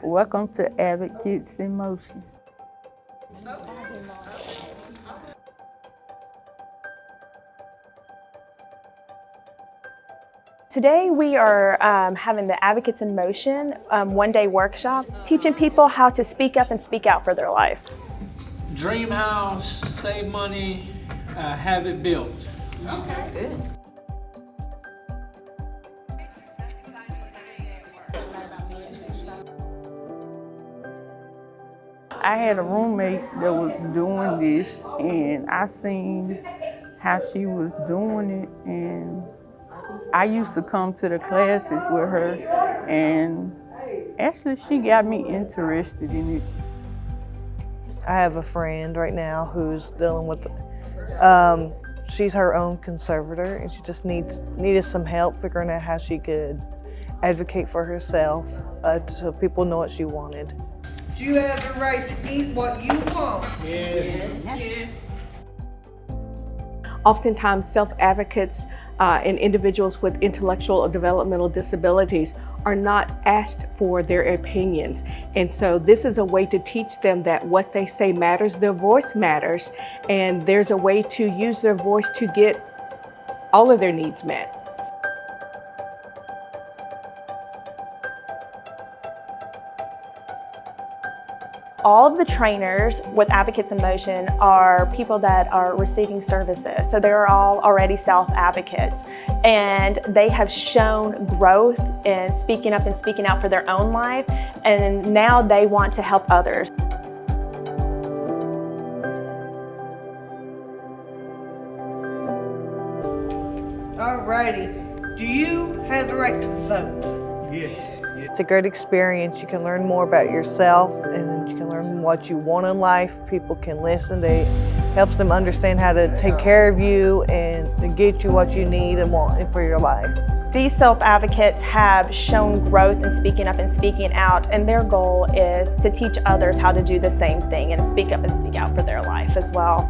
Welcome to Advocates in Motion. Today we are having the Advocates in Motion one-day workshop, teaching people how to speak up and speak out for their life. Dream house, save money, have it built. Okay. That's good. I had a roommate that was doing this, and I seen how she was doing it, and I used to come to the classes with her, and actually she got me interested in it. I have a friend right now who's dealing with, she's her own conservator, and she just needed some help figuring out how she could advocate for herself so people know what she wanted. Do you have the right to eat what you want? Yes. Oftentimes, self-advocates and individuals with intellectual or developmental disabilities are not asked for their opinions. And so this is a way to teach them that what they say matters, their voice matters, and there's a way to use their voice to get all of their needs met. All of the trainers with Advocates in Motion are people that are receiving services. So they're all already self-advocates, and they have shown growth in speaking up and speaking out for their own life, and now they want to help others. Alrighty. Do you have the right to vote? Yes. It's a great experience. You can learn more about yourself, and you can learn what you want in life. People can listen. It helps them understand how to take care of you and to get you what you need and want for your life. These self-advocates have shown growth in speaking up and speaking out, and their goal is to teach others how to do the same thing and speak up and speak out for their life as well.